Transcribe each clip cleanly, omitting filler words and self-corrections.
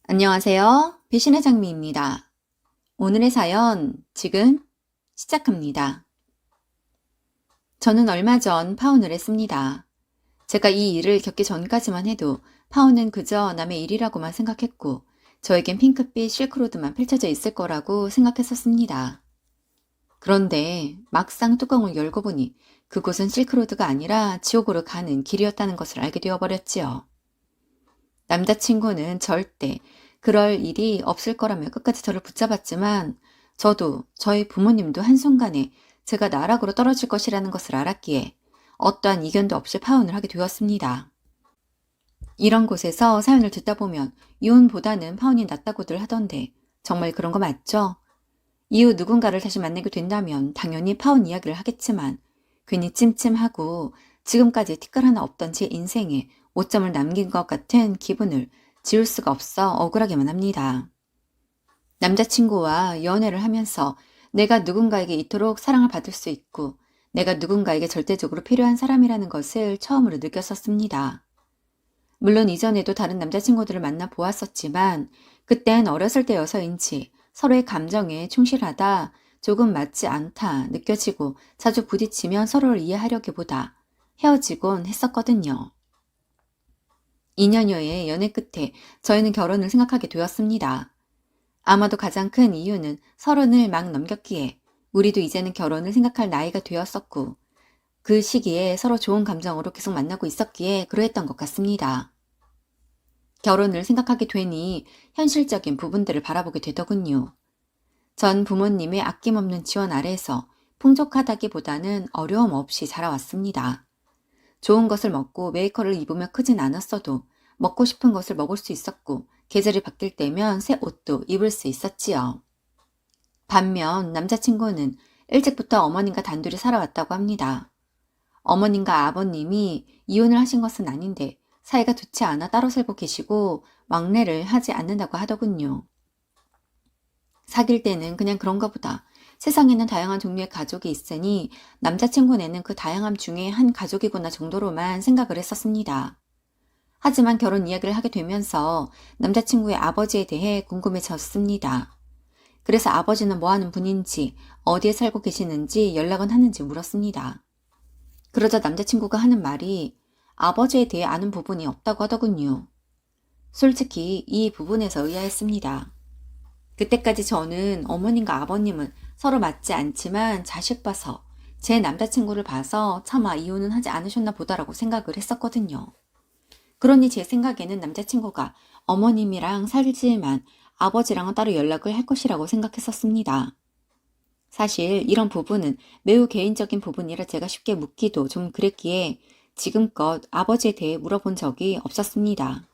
안녕하세요. 배신의 장미입니다. 오늘의 사연 지금 시작합니다. 저는 얼마 전 파혼을 했습니다. 제가 이 일을 겪기 전까지만 해도 파혼은 그저 남의 일이라고만 생각했고 저에겐 핑크빛 실크로드만 펼쳐져 있을 거라고 생각했었습니다. 그런데 막상 뚜껑을 열고 보니 그곳은 실크로드가 아니라 지옥으로 가는 길이었다는 것을 알게 되어버렸지요. 남자친구는 절대 그럴 일이 없을 거라며 끝까지 저를 붙잡았지만 저도 저희 부모님도 한순간에 제가 나락으로 떨어질 것이라는 것을 알았기에 어떠한 이견도 없이 파혼을 하게 되었습니다. 이런 곳에서 사연을 듣다 보면 이혼보다는 파혼이 낫다고들 하던데 정말 그런 거 맞죠? 이후 누군가를 다시 만나게 된다면 당연히 파혼 이야기를 하겠지만 괜히 찜찜하고 지금까지 티끌 하나 없던 제 인생에 오점을 남긴 것 같은 기분을 지울 수가 없어 억울하게만 합니다. 남자친구와 연애를 하면서 내가 누군가에게 이토록 사랑을 받을 수 있고 내가 누군가에게 절대적으로 필요한 사람이라는 것을 처음으로 느꼈었습니다. 물론 이전에도 다른 남자친구들을 만나 보았었지만 그땐 어렸을 때여서인지 서로의 감정에 충실하다 조금 맞지 않다 느껴지고 자주 부딪히면 서로를 이해하려기보다 헤어지곤 했었거든요. 2년여의 연애 끝에 저희는 결혼을 생각하게 되었습니다. 아마도 가장 큰 이유는 30을 막 넘겼기에 우리도 이제는 결혼을 생각할 나이가 되었었고 그 시기에 서로 좋은 감정으로 계속 만나고 있었기에 그러했던 것 같습니다. 결혼을 생각하게 되니 현실적인 부분들을 바라보게 되더군요. 전 부모님의 아낌없는 지원 아래에서 풍족하다기보다는 어려움 없이 자라왔습니다. 좋은 것을 먹고 메이커를 입으며 크진 않았어도 먹고 싶은 것을 먹을 수 있었고 계절이 바뀔 때면 새 옷도 입을 수 있었지요. 반면 남자친구는 일찍부터 어머님과 단둘이 살아왔다고 합니다. 어머님과 아버님이 이혼을 하신 것은 아닌데 사이가 좋지 않아 따로 살고 계시고 왕래를 하지 않는다고 하더군요. 사귈 때는 그냥 그런가 보다. 세상에는 다양한 종류의 가족이 있으니 남자친구네는 그 다양함 중에 한 가족이구나 정도로만 생각을 했었습니다. 하지만 결혼 이야기를 하게 되면서 남자친구의 아버지에 대해 궁금해졌습니다. 그래서 아버지는 뭐 하는 분인지, 어디에 살고 계시는지 연락은 하는지 물었습니다. 그러자 남자친구가 하는 말이 아버지에 대해 아는 부분이 없다고 하더군요. 솔직히 이 부분에서 의아했습니다. 그때까지 저는 어머님과 아버님은 서로 맞지 않지만 자식 봐서 제 남자친구를 봐서 차마 이혼은 하지 않으셨나 보다라고 생각을 했었거든요. 그러니 제 생각에는 남자친구가 어머님이랑 살지만 아버지랑은 따로 연락을 할 것이라고 생각했었습니다. 사실 이런 부분은 매우 개인적인 부분이라 제가 쉽게 묻기도 좀 그랬기에 지금껏 아버지에 대해 물어본 적이 없었습니다.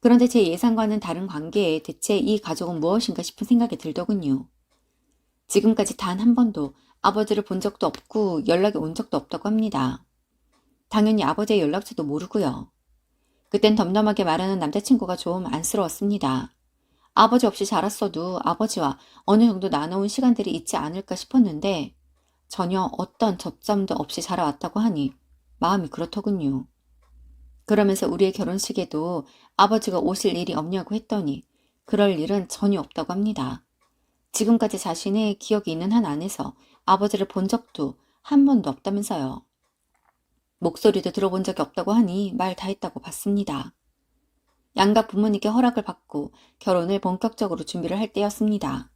그런데 제 예상과는 다른 관계에 대체 이 가족은 무엇인가 싶은 생각이 들더군요. 지금까지 단 한 번도 아버지를 본 적도 없고 연락이 온 적도 없다고 합니다. 당연히 아버지의 연락처도 모르고요. 그땐 덤덤하게 말하는 남자친구가 좀 안쓰러웠습니다. 아버지 없이 자랐어도 아버지와 어느 정도 나눠온 시간들이 있지 않을까 싶었는데 전혀 어떤 접점도 없이 자라왔다고 하니 마음이 그렇더군요. 그러면서 우리의 결혼식에도 아버지가 오실 일이 없냐고 했더니 그럴 일은 전혀 없다고 합니다. 지금까지 자신의 기억이 있는 한 안에서 아버지를 본 적도 한 번도 없다면서요. 목소리도 들어본 적이 없다고 하니 말 다 했다고 봤습니다. 양각 부모님께 허락을 받고 결혼을 본격적으로 준비를 할 때였습니다.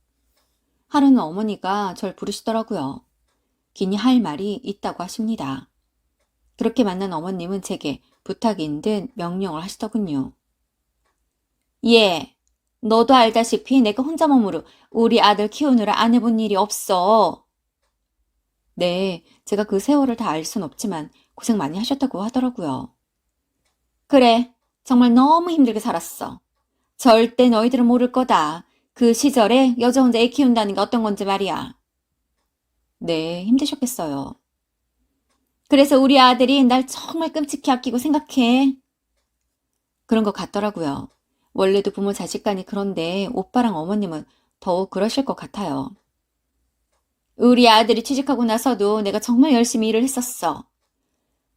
하루는 어머니가 절 부르시더라고요. 기니 할 말이 있다고 하십니다. 그렇게 만난 어머님은 제게 부탁인 듯 명령을 하시더군요. 예, 너도 알다시피 내가 혼자 몸으로 우리 아들 키우느라 안 해본 일이 없어. 네, 제가 그 세월을 다 알 순 없지만 고생 많이 하셨다고 하더라고요. 그래, 정말 너무 힘들게 살았어. 절대 너희들은 모를 거다. 그 시절에 여자 혼자 애 키운다는 게 어떤 건지 말이야. 네, 힘드셨겠어요. 그래서 우리 아들이 날 정말 끔찍히 아끼고 생각해. 그런 것 같더라고요. 원래도 부모 자식 간이 그런데 오빠랑 어머님은 더욱 그러실 것 같아요. 우리 아들이 취직하고 나서도 내가 정말 열심히 일을 했었어.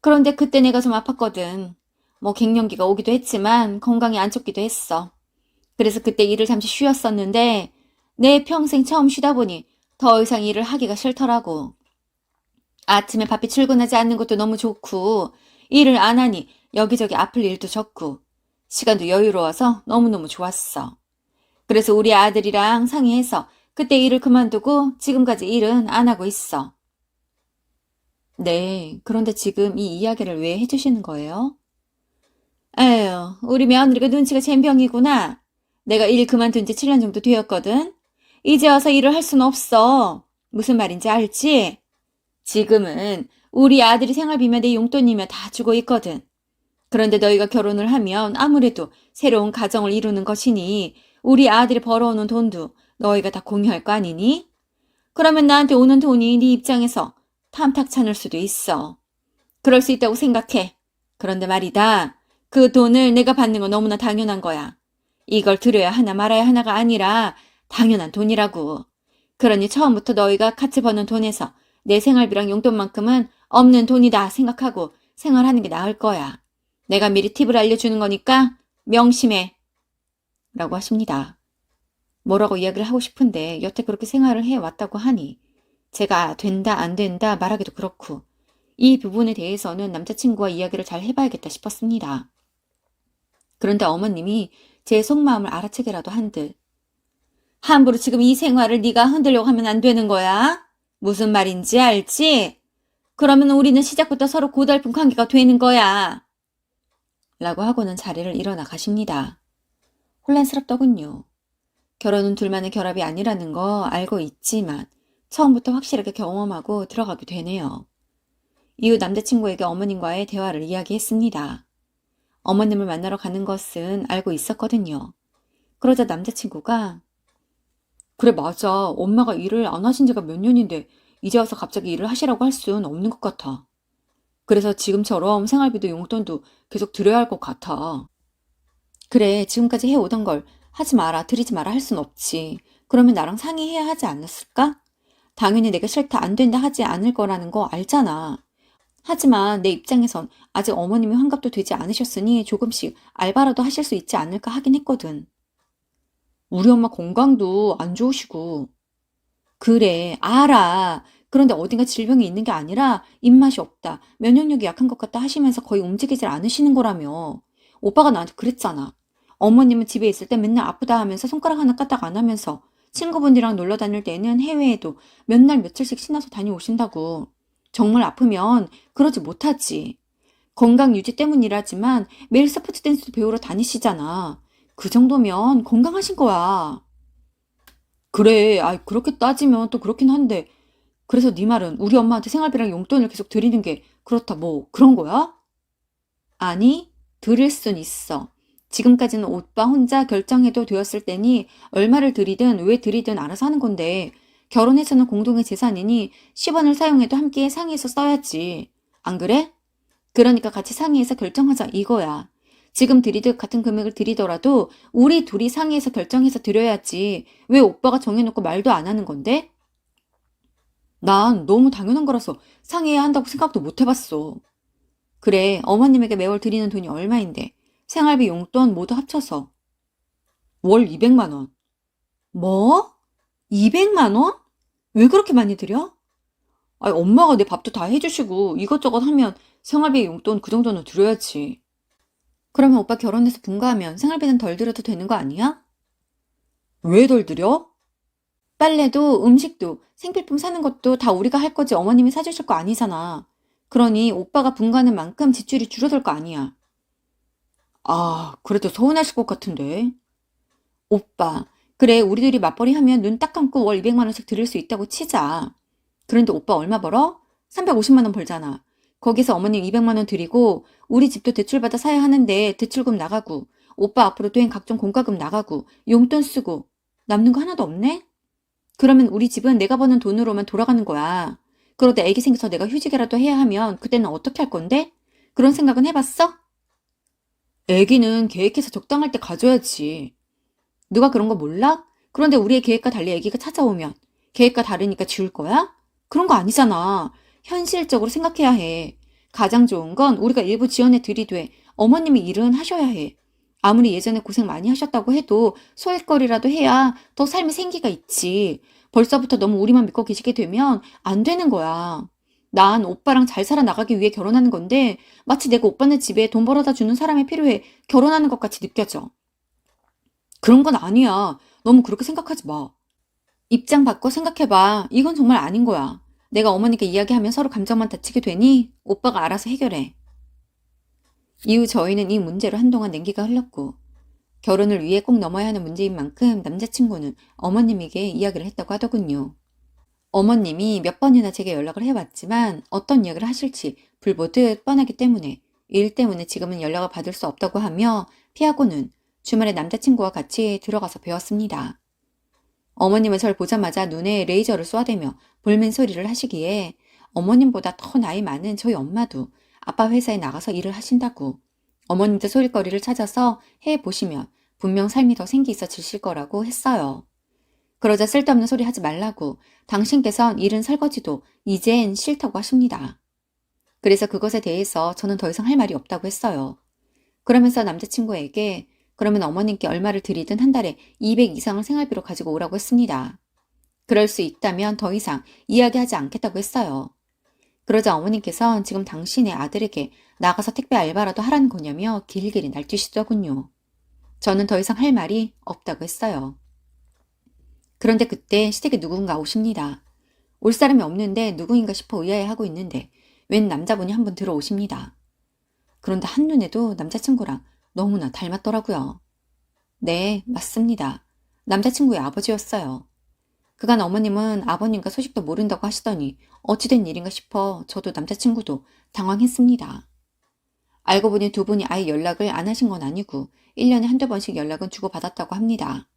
그런데 그때 내가 좀 아팠거든. 뭐 갱년기가 오기도 했지만 건강이 안 좋기도 했어. 그래서 그때 일을 잠시 쉬었었는데 내 평생 처음 쉬다 보니 더 이상 일을 하기가 싫더라고. 아침에 바삐 출근하지 않는 것도 너무 좋고 일을 안 하니 여기저기 아플 일도 적고 시간도 여유로워서 너무너무 좋았어. 그래서 우리 아들이랑 상의해서 그때 일을 그만두고 지금까지 일은 안 하고 있어. 네, 그런데 지금 이 이야기를 왜 해주시는 거예요? 에휴, 우리 며느리가 눈치가 젬병이구나. 내가 일 그만둔 지 7년 정도 되었거든. 이제 와서 일을 할 순 없어. 무슨 말인지 알지? 지금은 우리 아들이 생활비며 내 용돈이며 다 주고 있거든. 그런데 너희가 결혼을 하면 아무래도 새로운 가정을 이루는 것이니 우리 아들이 벌어오는 돈도 너희가 다 공유할 거 아니니? 그러면 나한테 오는 돈이 네 입장에서 탐탁찮을 수도 있어. 그럴 수 있다고 생각해. 그런데 말이다. 그 돈을 내가 받는 건 너무나 당연한 거야. 이걸 드려야 하나 말아야 하나가 아니라 당연한 돈이라고. 그러니 처음부터 너희가 같이 버는 돈에서 내 생활비랑 용돈만큼은 없는 돈이다 생각하고 생활하는 게 나을 거야. 내가 미리 팁을 알려주는 거니까 명심해. 라고 하십니다. 뭐라고 이야기를 하고 싶은데 여태 그렇게 생활을 해왔다고 하니 제가 된다 안 된다 말하기도 그렇고 이 부분에 대해서는 남자친구와 이야기를 잘 해봐야겠다 싶었습니다. 그런데 어머님이 제 속마음을 알아채기라도 한 듯 함부로 지금 이 생활을 네가 흔들려고 하면 안 되는 거야. 무슨 말인지 알지? 그러면 우리는 시작부터 서로 고달픈 관계가 되는 거야. 라고 하고는 자리를 일어나 가십니다. 혼란스럽더군요. 결혼은 둘만의 결합이 아니라는 거 알고 있지만 처음부터 확실하게 경험하고 들어가게 되네요. 이후 남자친구에게 어머님과의 대화를 이야기했습니다. 어머님을 만나러 가는 것은 알고 있었거든요. 그러자 남자친구가 그래 맞아. 엄마가 일을 안 하신 지가 몇 년인데 이제 와서 갑자기 일을 하시라고 할 수는 없는 것 같아. 그래서 지금처럼 생활비도 용돈도 계속 드려야 할 것 같아. 그래 지금까지 해오던 걸 하지 마라 드리지 마라 할 순 없지. 그러면 나랑 상의해야 하지 않았을까? 당연히 내가 싫다 안 된다 하지 않을 거라는 거 알잖아. 하지만 내 입장에선 아직 어머님이 환갑도 되지 않으셨으니 조금씩 알바라도 하실 수 있지 않을까 하긴 했거든. 우리 엄마 건강도 안 좋으시고. 그래, 알아. 그런데 어딘가 질병이 있는 게 아니라 입맛이 없다, 면역력이 약한 것 같다 하시면서 거의 움직이질 않으시는 거라며. 오빠가 나한테 그랬잖아. 어머님은 집에 있을 때 맨날 아프다 하면서 손가락 하나 까딱 안 하면서 친구분들이랑 놀러 다닐 때는 해외에도 몇 날 며칠씩 신나서 다녀오신다고. 정말 아프면 그러지 못하지. 건강 유지 때문이라지만 매일 스포츠 댄스도 배우러 다니시잖아. 그 정도면 건강하신 거야. 그래, 그렇게 따지면 또 그렇긴 한데. 그래서 네 말은 우리 엄마한테 생활비랑 용돈을 계속 드리는 게 그렇다 뭐 그런 거야? 아니, 드릴 순 있어. 지금까지는 오빠 혼자 결정해도 되었을 때니 얼마를 드리든 왜 드리든 알아서 하는 건데 결혼해서는 공동의 재산이니 10원을 사용해도 함께 상의해서 써야지. 안 그래? 그러니까 같이 상의해서 결정하자 이거야. 지금 드리듯 같은 금액을 드리더라도 우리 둘이 상의해서 결정해서 드려야지. 왜 오빠가 정해놓고 말도 안 하는 건데? 난 너무 당연한 거라서 상의해야 한다고 생각도 못 해봤어. 그래, 어머님에게 매월 드리는 돈이 얼마인데 생활비 용돈 모두 합쳐서 월 200만 원. 뭐? 200만 원? 왜 그렇게 많이 드려? 엄마가 내 밥도 다 해주시고 이것저것 하면 생활비 용돈 그 정도는 드려야지. 그러면 오빠 결혼해서 분가하면 생활비는 덜 들여도 되는 거 아니야? 왜 덜 들여? 빨래도 음식도 생필품 사는 것도 다 우리가 할 거지 어머님이 사주실 거 아니잖아. 그러니 오빠가 분가하는 만큼 지출이 줄어들 거 아니야. 그래도 서운하실 것 같은데. 오빠, 그래 우리들이 맞벌이 하면 눈 딱 감고 월 200만 원씩 드릴 수 있다고 치자. 그런데 오빠 얼마 벌어? 350만 원 벌잖아. 거기서 어머님 200만 원 드리고 우리 집도 대출받아 사야 하는데 대출금 나가고 오빠 앞으로 된 각종 공과금 나가고 용돈 쓰고 남는 거 하나도 없네? 그러면 우리 집은 내가 버는 돈으로만 돌아가는 거야. 그러다 애기 생겨서 내가 휴직이라도 해야 하면 그때는 어떻게 할 건데? 그런 생각은 해봤어? 애기는 계획해서 적당할 때 가져야지. 누가 그런 거 몰라? 그런데 우리의 계획과 달리 애기가 찾아오면 계획과 다르니까 지울 거야? 그런 거 아니잖아. 현실적으로 생각해야 해. 가장 좋은 건 우리가 일부 지원해 드리되 어머님이 일은 하셔야 해. 아무리 예전에 고생 많이 하셨다고 해도 소일거리라도 해야 더 삶에 생기가 있지. 벌써부터 너무 우리만 믿고 계시게 되면 안 되는 거야. 난 오빠랑 잘 살아나가기 위해 결혼하는 건데 마치 내가 오빠네 집에 돈 벌어다 주는 사람이 필요해 결혼하는 것 같이 느껴져. 그런 건 아니야. 너무 그렇게 생각하지 마. 입장 바꿔 생각해봐. 이건 정말 아닌 거야. 내가 어머니께 이야기하면 서로 감정만 다치게 되니 오빠가 알아서 해결해. 이후 저희는 이 문제로 한동안 냉기가 흘렀고 결혼을 위해 꼭 넘어야 하는 문제인 만큼 남자친구는 어머님에게 이야기를 했다고 하더군요. 어머님이 몇 번이나 제게 연락을 해왔지만 어떤 이야기를 하실지 불보듯 뻔하기 때문에 일 때문에 지금은 연락을 받을 수 없다고 하며 피하고는 주말에 남자친구와 같이 들어가서 배웠습니다. 어머님은 절 보자마자 눈에 레이저를 쏘아대며 볼멘 소리를 하시기에 어머님보다 더 나이 많은 저희 엄마도 아빠 회사에 나가서 일을 하신다고 어머님도 소일거리를 찾아서 해보시면 분명 삶이 더 생기 있어지실 거라고 했어요. 그러자 쓸데없는 소리 하지 말라고 당신께선 일은 설거지도 이젠 싫다고 하십니다. 그래서 그것에 대해서 저는 더 이상 할 말이 없다고 했어요. 그러면서 남자친구에게 그러면 어머님께 얼마를 드리든 한 달에 200 이상을 생활비로 가지고 오라고 했습니다. 그럴 수 있다면 더 이상 이야기하지 않겠다고 했어요. 그러자 어머님께선 지금 당신의 아들에게 나가서 택배 알바라도 하라는 거냐며 길길이 날뛰시더군요. 저는 더 이상 할 말이 없다고 했어요. 그런데 그때 시댁에 누군가 오십니다. 올 사람이 없는데 누구인가 싶어 의아해하고 있는데 웬 남자분이 한 분 들어오십니다. 그런데 한눈에도 남자친구랑 너무나 닮았더라고요. 네, 맞습니다. 남자친구의 아버지였어요. 그간 어머님은 아버님과 소식도 모른다고 하시더니 어찌된 일인가 싶어 저도 남자친구도 당황했습니다. 알고 보니 두 분이 아예 연락을 안 하신 건 아니고 1년에 한두 번씩 연락은 주고받았다고 합니다.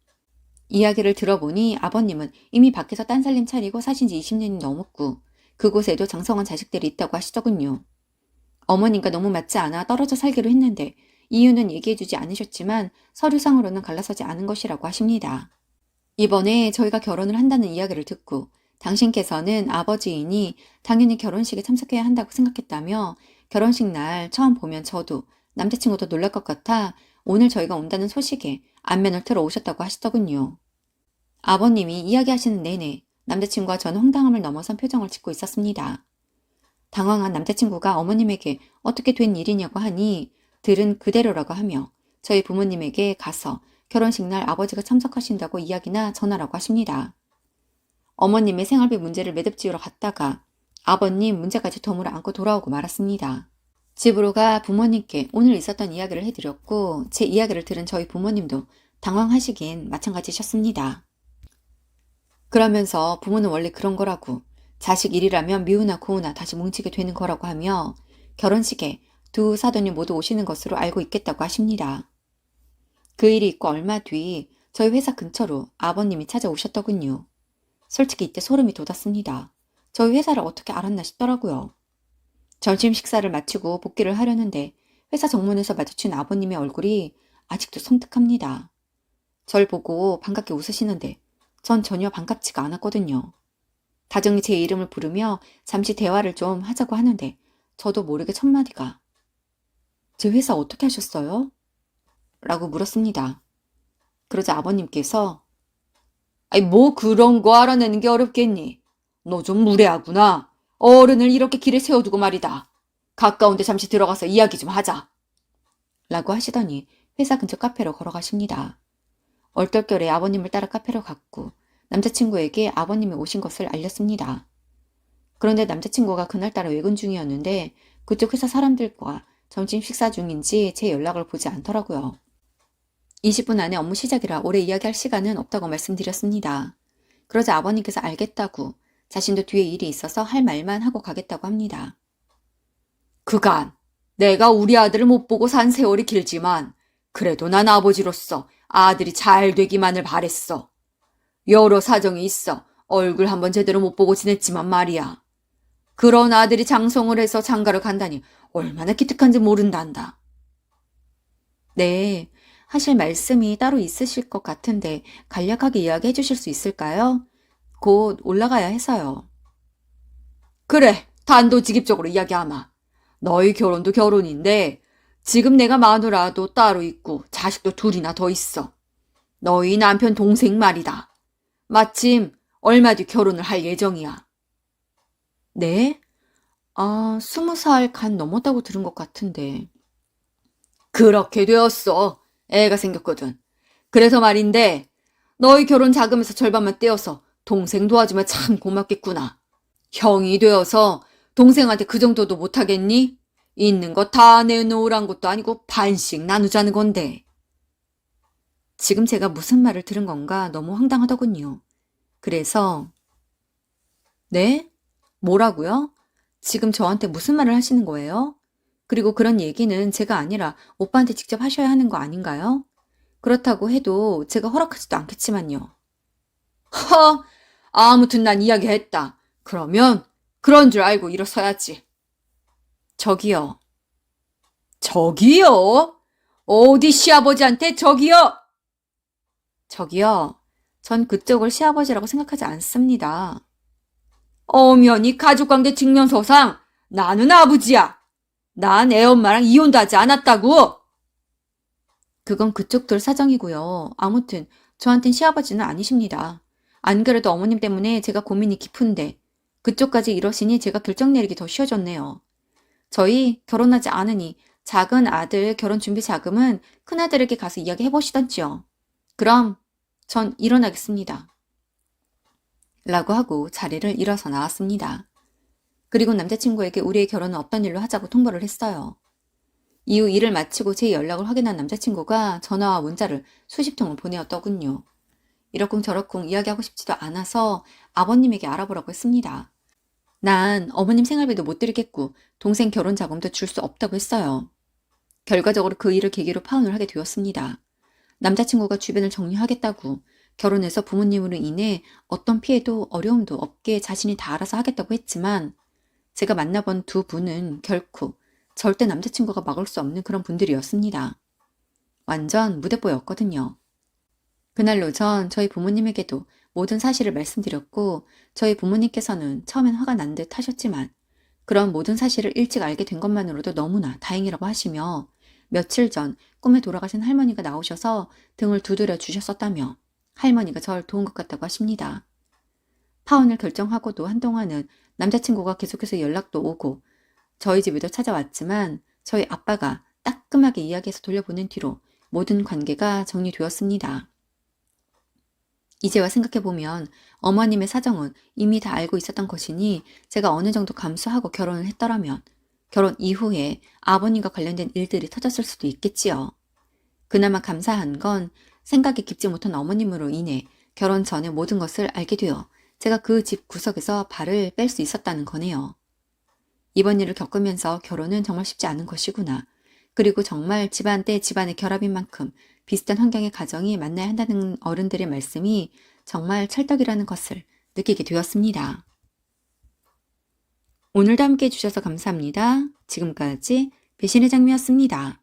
이야기를 들어보니 아버님은 이미 밖에서 딴살림 차리고 사신 지 20년이 넘었고 그곳에도 장성한 자식들이 있다고 하시더군요. 어머님과 너무 맞지 않아 떨어져 살기로 했는데 이유는 얘기해주지 않으셨지만 서류상으로는 갈라서지 않은 것이라고 하십니다. 이번에 저희가 결혼을 한다는 이야기를 듣고 당신께서는 아버지이니 당연히 결혼식에 참석해야 한다고 생각했다며 결혼식 날 처음 보면 저도 남자친구도 놀랄 것 같아 오늘 저희가 온다는 소식에 안면을 틀어 오셨다고 하시더군요. 아버님이 이야기하시는 내내 남자친구와 저는 황당함을 넘어선 표정을 짓고 있었습니다. 당황한 남자친구가 어머님에게 어떻게 된 일이냐고 하니 들은 그대로라고 하며 저희 부모님에게 가서 결혼식 날 아버지가 참석하신다고 이야기나 전하라고 하십니다. 어머님의 생활비 문제를 매듭지으러 갔다가 아버님 문제까지 덤으로 안고 돌아오고 말았습니다. 집으로 가 부모님께 오늘 있었던 이야기를 해드렸고 제 이야기를 들은 저희 부모님도 당황하시긴 마찬가지셨습니다. 그러면서 부모는 원래 그런 거라고 자식 일이라면 미우나 고우나 다시 뭉치게 되는 거라고 하며 결혼식에 두 사돈이 모두 오시는 것으로 알고 있겠다고 하십니다. 그 일이 있고 얼마 뒤 저희 회사 근처로 아버님이 찾아오셨더군요. 솔직히 이때 소름이 돋았습니다. 저희 회사를 어떻게 알았나 싶더라고요. 점심 식사를 마치고 복귀를 하려는데 회사 정문에서 마주친 아버님의 얼굴이 아직도 섬뜩합니다. 절 보고 반갑게 웃으시는데 전 전혀 반갑지가 않았거든요. 다정히 제 이름을 부르며 잠시 대화를 좀 하자고 하는데 저도 모르게 첫마디가 제 회사 어떻게 하셨어요? 라고 물었습니다. 그러자 아버님께서 아이 뭐 그런 거 알아내는 게 어렵겠니? 너 좀 무례하구나. 어른을 이렇게 길에 세워두고 말이다. 가까운데 잠시 들어가서 이야기 좀 하자. 라고 하시더니 회사 근처 카페로 걸어가십니다. 얼떨결에 아버님을 따라 카페로 갔고 남자친구에게 아버님이 오신 것을 알렸습니다. 그런데 남자친구가 그날따라 외근 중이었는데 그쪽 회사 사람들과 점심 식사 중인지 제 연락을 보지 않더라고요. 20분 안에 업무 시작이라 오래 이야기할 시간은 없다고 말씀드렸습니다. 그러자 아버님께서 알겠다고 자신도 뒤에 일이 있어서 할 말만 하고 가겠다고 합니다. 그간 내가 우리 아들을 못 보고 산 세월이 길지만 그래도 난 아버지로서 아들이 잘 되기만을 바랬어. 여러 사정이 있어 얼굴 한번 제대로 못 보고 지냈지만 말이야. 그런 아들이 장성을 해서 장가를 간다니 얼마나 기특한지 모른단다. 네, 하실 말씀이 따로 있으실 것 같은데 간략하게 이야기해 주실 수 있을까요? 곧 올라가야 해서요. 그래, 단도직입적으로 이야기하마. 너희 결혼도 결혼인데 지금 내가 마누라도 따로 있고 자식도 둘이나 더 있어. 너희 남편 동생 말이다. 마침 얼마 뒤 결혼을 할 예정이야. 네? 20살 간 넘었다고 들은 것 같은데. 그렇게 되었어. 애가 생겼거든. 그래서 말인데 너희 결혼 자금에서 절반만 떼어서 동생 도와주면 참 고맙겠구나. 형이 되어서 동생한테 그 정도도 못하겠니? 있는 거 다 내놓으란 것도 아니고 반씩 나누자는 건데. 지금 제가 무슨 말을 들은 건가 너무 황당하더군요. 그래서 네? 뭐라고요? 지금 저한테 무슨 말을 하시는 거예요? 그리고 그런 얘기는 제가 아니라 오빠한테 직접 하셔야 하는 거 아닌가요? 그렇다고 해도 제가 허락하지도 않겠지만요. 허! 아무튼 난 이야기했다. 그러면 그런 줄 알고 일어서야지. 저기요. 저기요? 어디 시아버지한테 저기요? 저기요. 전 그쪽을 시아버지라고 생각하지 않습니다. 엄연히 가족관계 증명서상 나는 아버지야. 난 애엄마랑 이혼도 하지 않았다고. 그건 그쪽들 사정이고요. 아무튼 저한텐 시아버지는 아니십니다. 안 그래도 어머님 때문에 제가 고민이 깊은데 그쪽까지 이러시니 제가 결정 내리기 더 쉬워졌네요. 저희 결혼하지 않으니 작은 아들 결혼 준비 자금은 큰아들에게 가서 이야기해보시던지요. 그럼 전 일어나겠습니다. 라고 하고 자리를 일어서 나왔습니다. 그리고 남자친구에게 우리의 결혼은 없던 일로 하자고 통보를 했어요. 이후 일을 마치고 제 연락을 확인한 남자친구가 전화와 문자를 수십 통을 보내었더군요. 이러쿵저러쿵 이야기하고 싶지도 않아서 아버님에게 알아보라고 했습니다. 난 어머님 생활비도 못 드리겠고 동생 결혼 자금도 줄 수 없다고 했어요. 결과적으로 그 일을 계기로 파혼을 하게 되었습니다. 남자친구가 주변을 정리하겠다고 결혼해서 부모님으로 인해 어떤 피해도 어려움도 없게 자신이 다 알아서 하겠다고 했지만 제가 만나본 두 분은 결코 절대 남자친구가 막을 수 없는 그런 분들이었습니다. 완전 무대뽀였거든요. 그날로 전 저희 부모님에게도 모든 사실을 말씀드렸고 저희 부모님께서는 처음엔 화가 난 듯 하셨지만 그런 모든 사실을 일찍 알게 된 것만으로도 너무나 다행이라고 하시며 며칠 전 꿈에 돌아가신 할머니가 나오셔서 등을 두드려 주셨었다며 할머니가 절 도운 것 같다고 하십니다. 파혼을 결정하고도 한동안은 남자친구가 계속해서 연락도 오고 저희 집에도 찾아왔지만 저희 아빠가 따끔하게 이야기해서 돌려보낸 뒤로 모든 관계가 정리되었습니다. 이제와 생각해보면 어머님의 사정은 이미 다 알고 있었던 것이니 제가 어느 정도 감수하고 결혼을 했더라면 결혼 이후에 아버님과 관련된 일들이 터졌을 수도 있겠지요. 그나마 감사한 건 생각이 깊지 못한 어머님으로 인해 결혼 전에 모든 것을 알게 되어 제가 그 집 구석에서 발을 뺄 수 있었다는 거네요. 이번 일을 겪으면서 결혼은 정말 쉽지 않은 것이구나. 그리고 정말 집안 대 집안의 결합인 만큼 비슷한 환경의 가정이 만나야 한다는 어른들의 말씀이 정말 찰떡이라는 것을 느끼게 되었습니다. 오늘도 함께 해주셔서 감사합니다. 지금까지 배신의 장미였습니다.